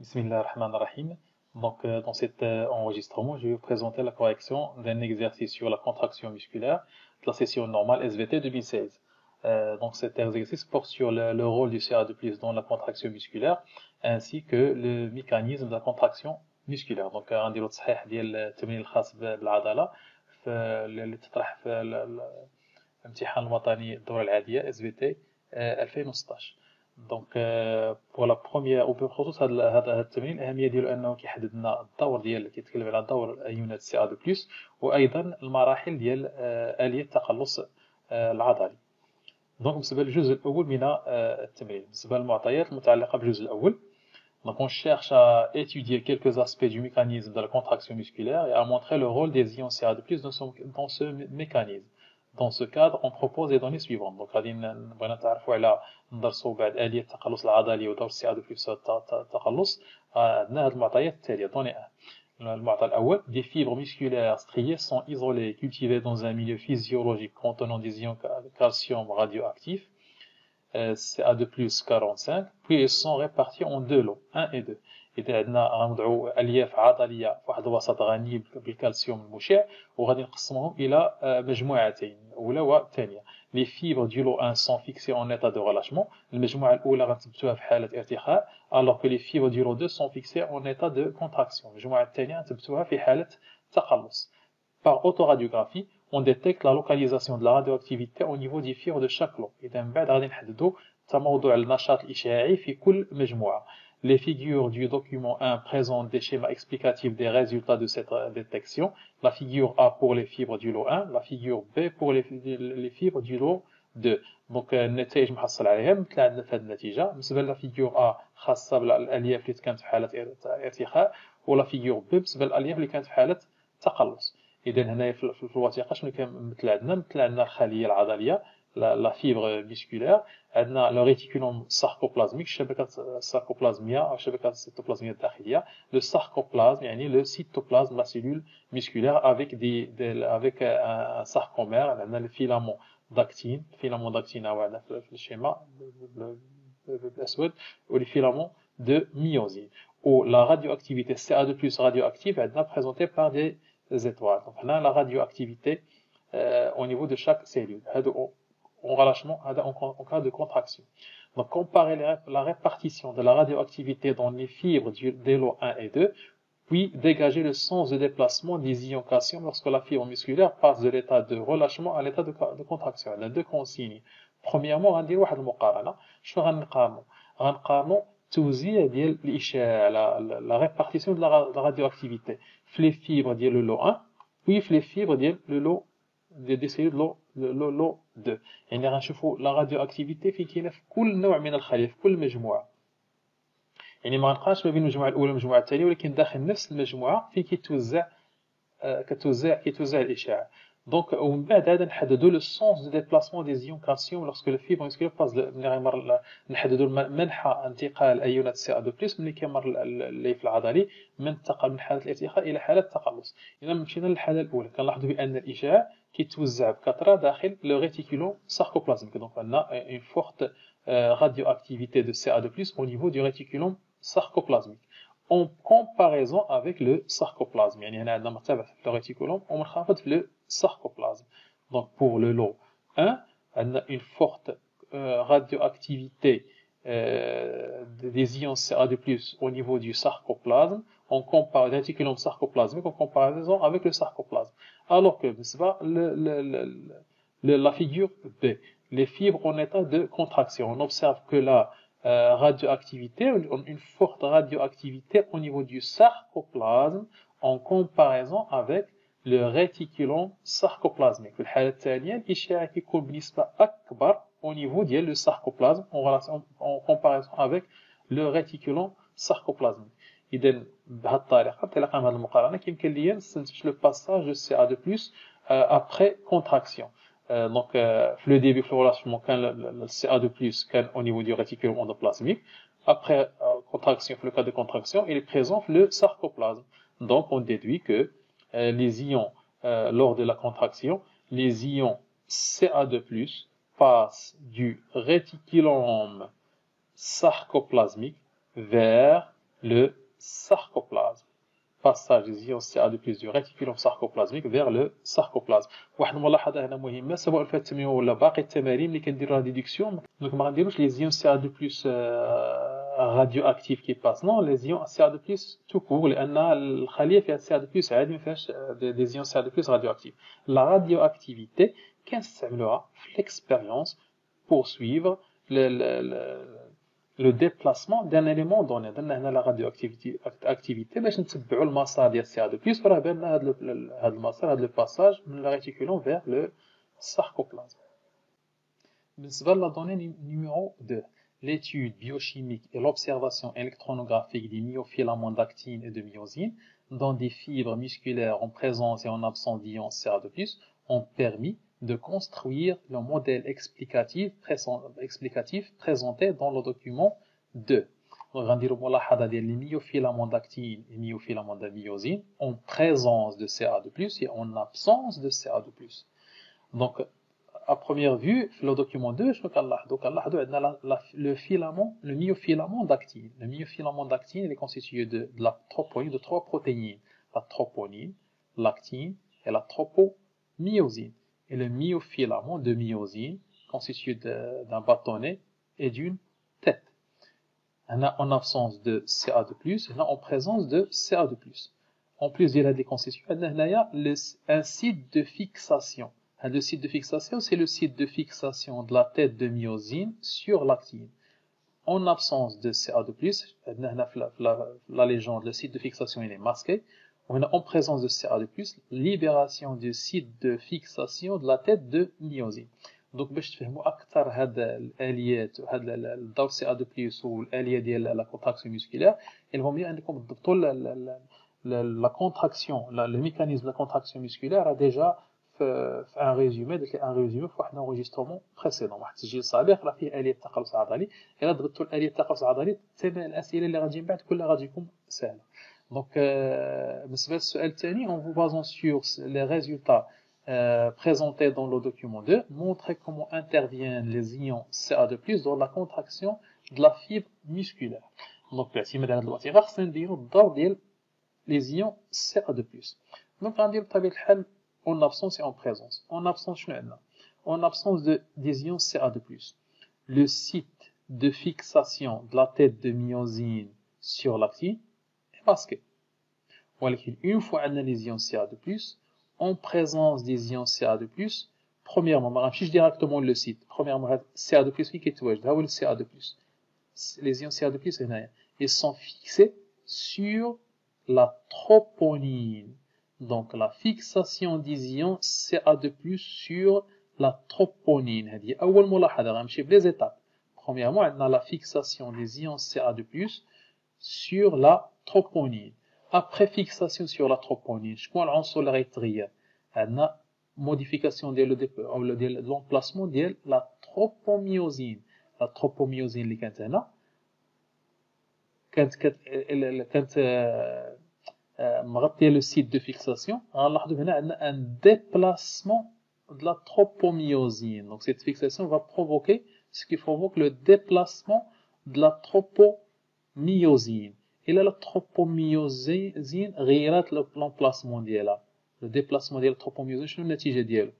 Bismillah ar-Rahman ar-Rahim. Donc, dans cet enregistrement, je vais vous présenter la correction d'un exercice sur la contraction musculaire de la session normale SVT 2016. Donc, cet exercice porte sur le rôle du CA2+ dans la contraction musculaire, ainsi que le mécanisme de la contraction musculaire. Donc, غنديرو تصحيح ديال التمرين الخاص بالعضلة اللي تطرح في الامتحان الوطني الدورة العادية SVT 2016. دونك بور لا بروميير وبخصوص هذا التمرين الاهميه ديالو انه كيحدد لنا الدور ديال كيتكلم على دور ايونات سي ا دو بلس وايضا المراحل ديال اليه التقلص العضلي. دونك بالنسبه للجزء الاول من التمرين، بالنسبه للمعطيات المتعلقه بالجزء الاول، donc on cherche à étudier quelques aspects du mécanisme de la contraction musculaire et à montrer le rôle des ions CA2+ dans ce mécanisme. Dans ce cadre, on propose les données suivantes. Donc, غادي نبغي نتعرفوا على ندرسوا بعد آلية التقلص العضلي ودور السي ا2+ في التقلص. عندنا هذه المعطيات التالية. دوني 1. المعطى الأول: des fibres musculaires striées sont isolées et cultivées dans un milieu physiologique contenant des ions calcium radioactifs CA2+ 45, puis ils sont répartis en deux lots, 1 et 2. إذا عندنا غنوضعوا ألياف عضلية في واحد الوسط غني بالكالسيوم المشع وغادي نقسمهم إلى مجموعتين، الأولى والثانية. Les fibres du lot 1 sont fixées en état de relâchement. المجموعة الأولى غنثبتوها في حالة ارتخاء، alors que les fibres du lot 2 sont fixées en état de contraction. المجموعة الثانية غنثبتوها في حالة تقلص. Par autoradiographie, on détecte la localisation de la radioactivité au niveau des fibres de chaque lot. إذا من بعد غادي نحددوا موضوع النشاط الإشعاعي في كل مجموعة. Les figures du document 1 présentent des schémas explicatifs des résultats de cette détection. La figure A pour les fibres du lot 1, la figure B pour les fibres du lot 2. Donc النتائج محصل عليها مثل عندنا في هذه النتيجة. بالنسبة لا figure A خاصة بالألياف اللي كانت في حالة ارتخاء، ولا figure B بالنسبة للألياف اللي كانت في حالة تقلص. إذا هنا في الوثيقة شنو مثل عندنا الخلية العضلية لا فيبر ميسكولير، عندنا لو ريتيكولوم ساركوبلازميك، الشبكة الساركوبلازمية أو الشبكة السيتوبلازمية الداخلية. لو ساركوبلازم يعني لو سيتوبلازم لا سيلول ميسكولير افيك افيك ان ساركومير. عندنا الفيلامون داكتين، الفيلامون داكتين هو عندنا في الشيما بالأسود، ولي فيلامون دو ميوزين. و لا راديوactivité CA2+ radioactive عندنا présentée par des étoiles. Donc on a la radioactivité au niveau de chaque cellule. En relâchement, en cas de contraction. Donc comparer la répartition de la radioactivité dans les fibres des lots 1 et 2, puis dégager le sens de déplacement des ions calcium lorsque la fibre musculaire passe de l'état de relâchement à l'état de contraction. On a deux consignes. Premièrement, غندير واحد المقارنة. شنو غنقارنوا؟ غنقارنوا توزيع ديال الإشعاع، la répartition de la radioactivité في les fibres ديال le lot 1 puis في les fibres ديال le lot des cellules le lot 2. يعني غنشوفوا la radioactivité فين كاينه في كل نوع من الخلية في كل مجموعة. يعني ما غنقارنش ما بين المجموعة الأولى والمجموعة الثانية، ولكن داخل نفس المجموعة فين كيتوزع الإشعاع. دونك ومن بعد هذا نحددوا لو سونس دو ديبلاسمون دي زيون كالسيوم لوrsque لو فيبر مسكولير باز. ملي غيمر نحددوا منحى انتقال ايونات سي ا 2 ملي كيمر الليف العضلي من انتقل من حاله الارتخاء الى حاله التقلص. اذا مشينا للحاله الاولى كنلاحظوا بان الاشعاع كيتوزع بكثره داخل لو ريتيكولوم ساركوبلازميك. دونك عندنا اون فورت radioactivité de CA2+ au niveau du réticulum sarcoplasmique en comparaison avec le sarcoplasme. يعني هنا عندنا مرتفع في le réticulum ومنخفض في le sarcoplasme. Donc pour le lot 1, on a une forte radioactivité des ions CA2+ au niveau du sarcoplasme en réticulum sarcoplasmique en comparaison avec le sarcoplasme. Alors que la figure B, les fibres en état de contraction, on observe que la radioactivité, une forte radioactivité au niveau du sarcoplasme en comparaison avec le réticulum sarcoplasmique. في الحالة الثانية الإشعاع كيكون بنسبة أكبر au niveau ديال le sarcoplasme en comparaison avec le réticulum sarcoplasmique. إذا بهذه الطريقة بطريقة من هذه المقارنة كيمكن ليا نستنتج le passage de CA2+ après contraction. Donc في le début في الرelâchement كان le CA2+ كان au niveau du réticulum endoplasmique. Après contraction, في le cas de contraction, il est présent le sarcoplasme. Donc on déduit que les ions lors de la contraction, les ions CA2+ passent du réticulum sarcoplasmique vers le sarcoplasme. Passage des ions Ca2+ du réticulum sarcoplasmique vers le sarcoplasme. واحد الملاحظه هنا مهمه سواء في التمرين ولا باقي التمارين اللي كنديروها ديدكسيون دونك ما غنديروش لي زيون Ca2+ radioactifs qui passent non les ions Ca2+ tout court لان الخليه فيها Ca2+ عادي ما فيهاش des ions Ca2+ radioactifs. La radioactivité كنستعملوها في l'expérience pour suivre le déplacement d'un élément donné. درنا هنا la radioactivité باش نتبعوا المسار ديال Ca2+ وراه بان هذا المسار هذا الباساج من la réticulum vers le sarcoplasme. بالنسبه لا donnée numéro 2, l'étude biochimique et l'observation électronographique des myofilaments d'actine et de myosine dans des fibres musculaires en présence et en absence d'ions Ca2+ ont permis de construire le modèle explicatif présenté dans le document 2. Donc, on va dire les myofilaments d'actine et myofilaments de myosine en présence de Ca2+ et en absence de Ca2+. Donc, à première vue, le document 2, le myofilament d'actine. Le myofilament d'actine est constitué de la troponine, de 3 protéines. La troponine, l'actine et la tropomyosine. Et le myofilament de myosine, constitué d'un bâtonnet et d'une tête. En absence de Ca2+, et en présence de Ca2+. En plus, il y a des constitués, il y a un site de fixation. Le site de fixation, c'est le site de fixation de la tête de myosine sur l'actine. En absence de Ca2+, la légende, le site de fixation il est masqué. En présence de Ca2+, libération du site de fixation de la tête de myosine. Donc, باش تفهموا أكثر هاد الآليات وهاد الضوء Ca2+ والآلية ديال la contraction musculaire, il vaut mieux أنكم تضبطوا la contraction, le mécanisme de la contraction musculaire a déjà un résumé في واحد الانغيسترومون بريسيدون واحد التسجيل سابق راه فيه آلية التقلص العضلي. الا ضبطوا الآلية التقلص العضلي تمام الأسئلة اللي غادي من بعد كلها غادي تكون سهلة. دونك بالنسبة للسؤال الثاني en vous basant sur les résultats présentés dans le document 2, montrer comment interviennent les ions Ca2+ dans la contraction de la fibre musculaire. Donc باعتماد على هذه الوثيقة خصنا نديروا الدور ديال les ions Ca2+. Donc غندير بطبيعة الحال en absence et en présence. En absence, en absence des ions Ca2+, le site de fixation de la tête de myosine sur l'actine est masqué. Une fois on a les ions Ca2+, en présence des ions Ca2+, premièrement, on va afficher directement le site. Premièrement, Ca2+, qui est le Ca2+. Les ions Ca2+, ils sont fixés sur la troponine. Donc, la fixation des ions Ca2+ sur la troponine. هذه أول ملاحظة غنمشي بلي étapes. Premièrement, on a la fixation des ions Ca2+ sur la troponine. Après fixation sur la troponine, شكون العنصر اللي غيتغير؟ عندنا modification ديال l'emplacement ديال la tropomyosine. La tropomyosine اللي كانت هنا كانت مغطيه le site de fixation. غنلاحظوا هنا عندنا un déplacement de la tropomyosine. Donc cette fixation va provoquer ce qui provoque le déplacement de la tropomyosine. Et là la tropomyosine غيرات l'emplacement ديالها. Le déplacement ديال la tropomyosine شنو النتيجه ديالو؟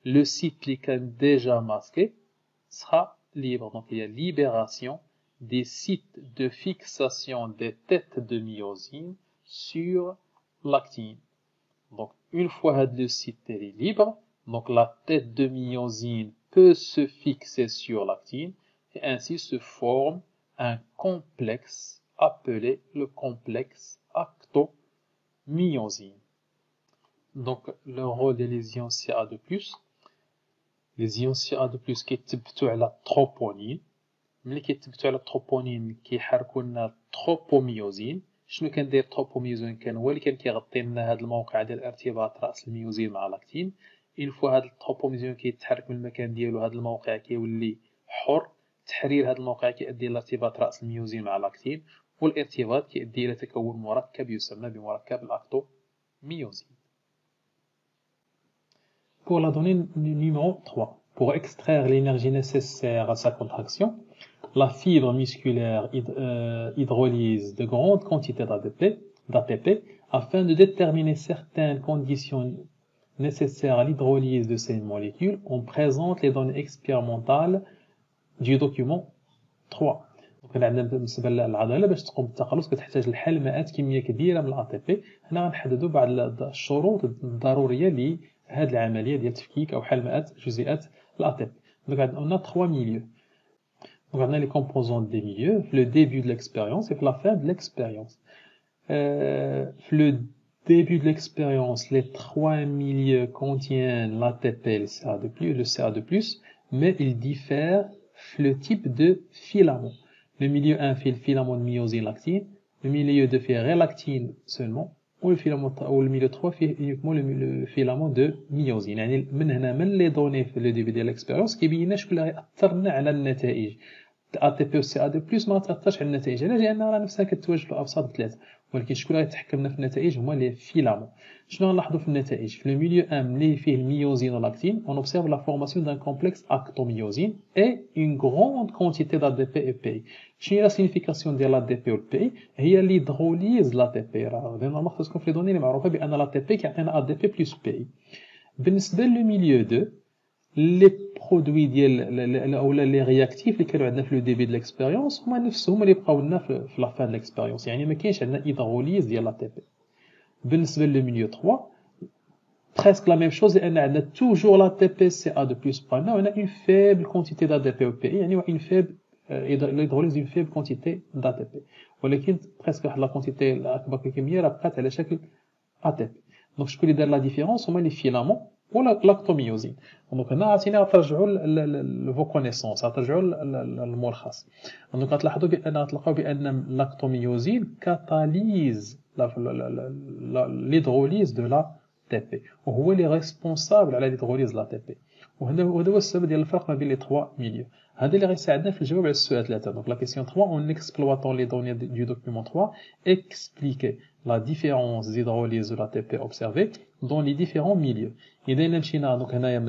Le site اللي كان déjà masqué sera libre. Donc il y a libération des sites de fixation des têtes de myosine sur l'actine. Donc, une fois le site est libre, donc la tête de myosine peut se fixer sur l'actine et ainsi se forme un complexe appelé le complexe actomyosine. Donc, le rôle des ions Ca2+, les ions Ca2+ qui يتثبتوا على troponine, ملي كيتثبتوا على troponine كيحركوا لنا tropomyosine. شنو كندير تروبوميوزين؟ كان هو اللي كان كيغطي لنا هذا الموقع ديال ارتباط راس الميوزين مع لاكتين. اون فوا هذا التروبوميوزين كيتحرك من المكان ديالو هذا الموقع كيولي حر. تحرير هذا الموقع كيؤدي الى ارتباط راس الميوزين مع لاكتين والارتباط كيؤدي الى تكون مركب يسمى بمركب الاكتوميوزين. Pour la donnée numéro 3, pour extraire l'énergie nécessaire à sa contraction, la fibre musculaire hydrolyse de grandes quantités d'ATP afin de déterminer certaines conditions nécessaires à l'hydrolyse de ces molécules. On présente les données expérimentales du document 3. Donc عندنا بالنسبه للعضله باش تقوم بالتخلص كتحتاج لحلمات كميه كبيره من الاي بي. هنا غنحددوا بعض الشروط الضروريه لهذه العمليه ديال تفكيك او حلمات جزيئات الاي بي. Donc on a trois milieux. Donc on a les composants des milieux, le début de l'expérience et la fin de l'expérience. Le début de l'expérience, les trois milieux contiennent l'ATP et le CA2+, mais ils diffèrent le type de filament. Le milieu 1 fait le filament de myosine-lactine, le milieu 2 fait relactine seulement, ou le milieu 3 fait uniquement le filament de myosine. يعني من هنا من les données في le début de l'expérience كيبين شكون اللي غيأثر على النتائج. ATP و CA2+ ما تأثرش على النتائج، علاش؟ لأن راه نفسها كتواجد في الأبساط ثلاثة، ولكن شكون اللي غيتحكم لنا في النتائج هما لي فيلامون. شنو غنلاحظوا في النتائج؟ في الميليو 1 ملي فيه الميوزين واللاكتين on observe la formation d'un complexe actomyosine et une grande quantité d'ADP et PI. شنو هي لا سينيفيكاسيون ديال ADP و PI؟ هي l'hydrolyse l'ATP. راه نورمالمون خصكم في لي دوني اللي معروفه بان l'ATP كيعطينا ADP plus PI. بالنسبه للميليو 2 لي برودوي ديال اولا لي رياكتيف اللي كانوا عندنا في لو ديبي د ليكسبيريونس هما نفسهم اللي بقاو لنا في لا فان د ليكسبيريونس، يعني ما كاينش عندنا هيدروليز ديال لا تي بي. بالنسبه للميليو 3 presque la même chose لان عندنا توجور لا تي بي سي ا دو بلس بقالنا وعندنا اون فيبل كونتيتي دا دي بي او بي، يعني اون فيبل الهيدروليز اون فيبل كونتيتي دا تي بي، ولكن presque واحد لا كونتيتي الاكبر كميه راه بقات على شكل ا تي بي. دونك شكون اللي دار لا ديفيرونس هما لي فيلامون ولا لاكتوميوزين. دونك هنا عاوتاني غترجعوا لفو كونيسونس، غترجعوا للملخص. دونك غتلاحظوا بان غتلقاو بان لاكتوميوزين كاتاليز ليدروليز دو لا تي بي، وهو اللي ريسبونسابل على ليدروليز لا تي بي. وهذا هو السبب ديال الفرق ما بين لي 3 ميليو. هذا اللي غيساعدنا في الجواب على السؤال 3. دونك لا كيسيون 3 en exploitant les données du document 3 expliquer la différence d'hydrolyse de l'ATP observée dans les différents milieux. إذا مشينا دونك هنايا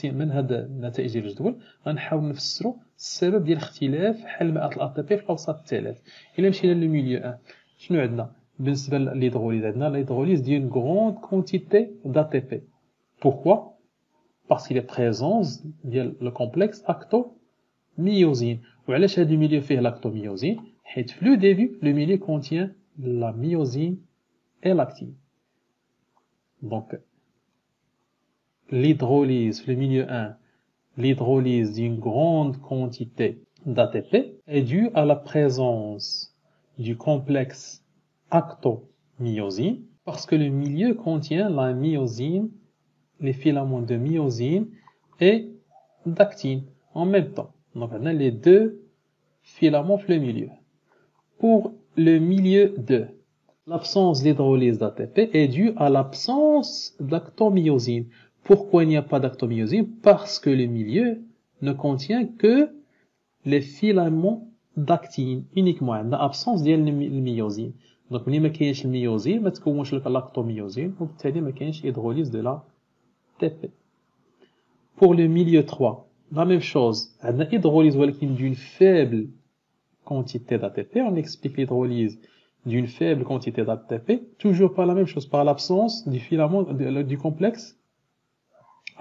من هاد النتائج ديال الجدول غنحاول نفسروا السبب ديال اختلاف حلمات الأي بي في الأوساط الثلاث. إلا مشينا للميليو 1 شنو عندنا؟ بالنسبة للهيدروليز عندنا l'hydrolyse d'une grande quantité d'ATP. Pourquoi? Parce qu'il est présence ديال le complexe actomyosine. وعلاش هاد الميليو فيه لاكتوميوزين؟ حيت في لو ديبي لو ميليو contient la myosine et l'actine. Donc l'hydrolyse, le milieu 1, l'hydrolyse d'une grande quantité d'ATP est due à la présence du complexe actomyosine parce que le milieu contient la myosine, les filaments de myosine et d'actine en même temps. Donc on a les deux filaments dans le milieu. Pour le milieu 2, l'absence d'hydrolyse d'ATP est due à l'absence d'actomyosine. Pourquoi il n'y a pas d'actomyosine? Parce que le milieu ne contient que les filaments d'actine uniquement. Il y a l'absence de myosine. Donc, il n'y a pas de myosine, mais il y a l'actomyosine. Donc, il n'y a pas d'hydrolyse de la TP. Pour le milieu 3, la même chose. Il y a l'hydrolyse d'une faible quantité d'ATP. On explique l'hydrolyse d'une faible quantité d'ATP. Toujours pas la même chose, par l'absence du filament du complexe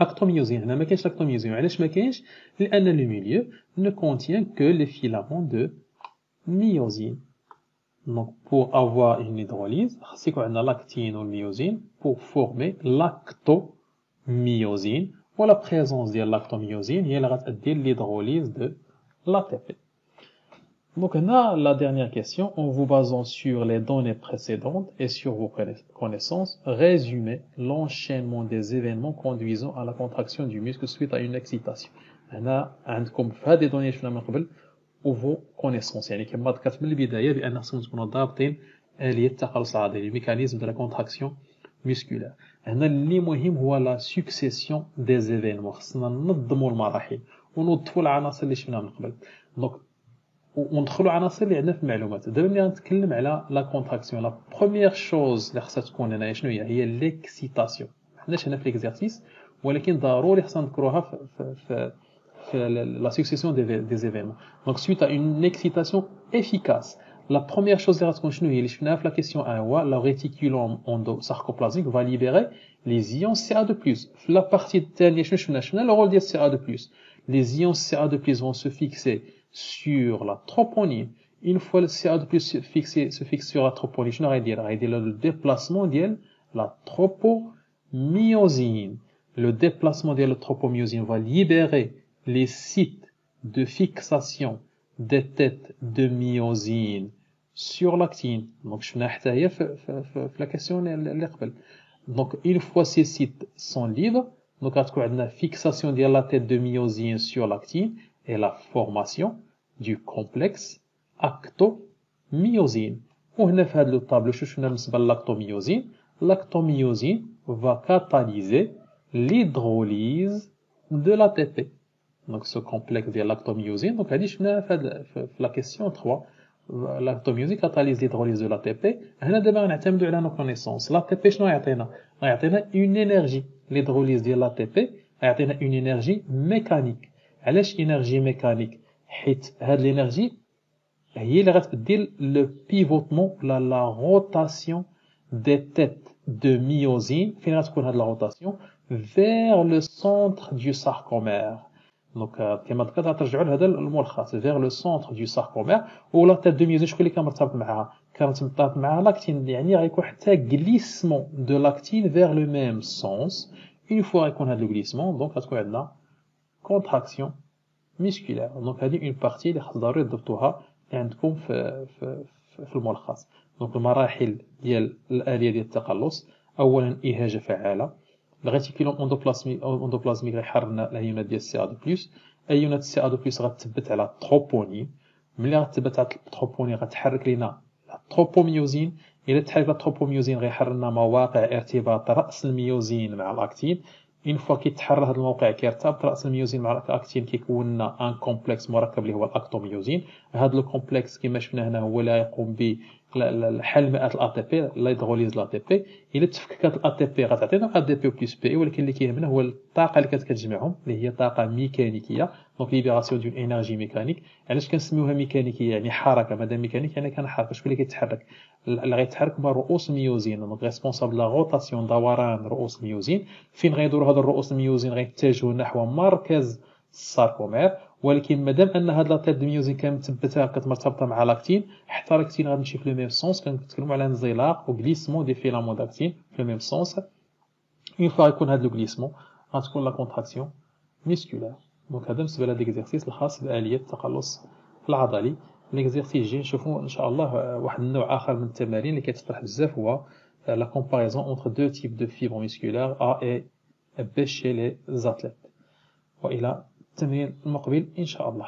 actomyosine. هنا ما كاينش l'actomyosine. علاش ما كاينش؟ لأن le milieu ne contient que les filaments de myosine. Donc pour avoir une hydrolyse, خاص يكون عندنا l'actine ou myosine pour former l'actomyosine. و la présence ديال l'actomyosine هي اللي غتأدي l'hydrolyse de l'ATP. Donc là, la dernière question, en vous basant sur les données précédentes et sur vos connaissances, résumez l'enchaînement des événements conduisant à la contraction du muscle suite à une excitation. هنا عندكم في هذه الدوني شفنا من قبل وفو كونيسونس، يعني كما ذكرت من البدايه بان خصكم تكونوا ضابطين اليه التخلص العضلي، الميكانيزم دو لا كونتراكسيون musculaire. هنا اللي مهم هو لا سكسيسيون دي ايفينمون، خصنا ننظموا المراحل ونوظفوا العناصر اللي شفنا من قبل. دونك وندخلوا عناصر اللي عندنا في المعلومات. دابا ملي غنتكلم على لا كونتراكسيون، لا بروميير شوز اللي خصها تكون هنا شنو هي ليكسيتاسيون. حناش هنا في ليكزارسيس، ولكن ضروري خصنا نذكروها في la succession des événements. Donc, suite à une excitation efficace, la première chose à la question 1, le réticulum endosarcoplasmique va libérer les ions CA2+. La partie dernière, le rôle de CA2+. Les ions CA2+ vont se fixer sur la troponine. Une fois le CA2+ se fixe sur la troponine, je vais dire le déplacement de la tropomyosine. Le déplacement de la tropomyosine va libérer les sites de fixation des têtes de myosine sur l'actine. Donc, je vais la question. Donc, une fois ces sites sont libres, donc, on a la fixation de la tête de myosine sur l'actine et la formation du complexe actomyosine. On a fait le tableau, je vais l'actomyosine. L'actomyosine va catalyser l'hydrolyse de l'ATP. Donc, ce complexe de l'actomyosine. Donc, je vais faire la question 3. L'actomyosine catalyse l'hydrolyse de l'ATP. هنا دابا غنعتمدوا على nos connaissances. L'ATP شنو يعطينا؟ يعطينا une énergie. L'hydrolyse ديال l'ATP يعطينا une énergie mécanique. علاش énergie mécanique؟ حيت هاد l'énergie هي اللي غتبدل le pivotement la rotation des têtes de myosine. فين غتكون هاد la rotation؟ vers le centre du sarcomère. Donc, كما ذكرت غترجعوا لهذا الملخص vers le centre du sarcomère. ولا تيت دو ميوزين شكون اللي كان مرتبط معها؟ كانت مرتبط معها لاكتين، يعني غيكون حتى glissement de l'actine vers le même sens. Une fois غيكون هذا الغليسمون دونك غتكون عندنا contraction musculaire. دونك هذه une partie اللي خاص ضروري تضبطوها عندكم في الملخص. دونك المراحل ديال الآلية ديال التقلص: أولا إهاجة فعالة. الريتيكولوم اندوبلازميك غيحررنا الايونات ديال سي ا دو بلس. ايونات سي ا دو بلس غتثبت على التروبونين. ملي غتثبت على التروبونين غتحرك لينا التروبوميوزين. الا تحرك التروبوميوزين غيحرر لنا مواقع ارتباط راس الميوزين مع الاكتين. اون فوا كيتحرر هذا الموقع كيرتبط راس الميوزين مع الاكتين كيكون لنا ان كومبلكس مركب اللي هو الاكتوميوزين. هذا الكومبلكس كما شفنا هنا هو اللي يقوم ب حل مئات الاي تي بي، ليدروليز لا تي بي. الا تفككات الاي تي بي غتعطينا ا دي بي بلس بي، ولكن اللي كيهمنا هو الطاقه اللي كتجمعهم اللي هي طاقه ميكانيكيه. دونك ليبراسيون دون انرجي ميكانيك. علاش كنسميوها ميكانيكيه؟ يعني حركه. مادام ميكانيك يعني كنحرك. شكون اللي كيتحرك؟ اللي غيتحرك هما رؤوس ميوزين. دونك ريسبونسابل لا روتاسيون دوران رؤوس ميوزين. فين غيدوروا هاد الرؤوس الميوزين؟ غيتجهوا نحو مركز الساركومير. ولكن مادام ان هاد لا تيت دو ميوزين كمثبته كتمرتبطه مع لاكتين، حتى لاكتين غتمشي في لو ميم سونس. كنتكلموا على انزلاق و غليسمون دي فيلامون داكتين في لو ميم سونس. اون فوا يكون هاد لو غليسمون غتكون لا كونتراكسيون ميسكولار. دونك هذا بالنسبه لهاد ليكزيرسيس الخاص باليه التقلص العضلي. ليكزيرسيس جاي نشوفوا ان شاء الله واحد النوع اخر من التمارين اللي كيتطرح بزاف، هو لا كومباريزون اونتر دو تيب دو فيبر ميسكولار ا اي بي شي لي زاتليت. والى التمرين المقبل ان شاء الله.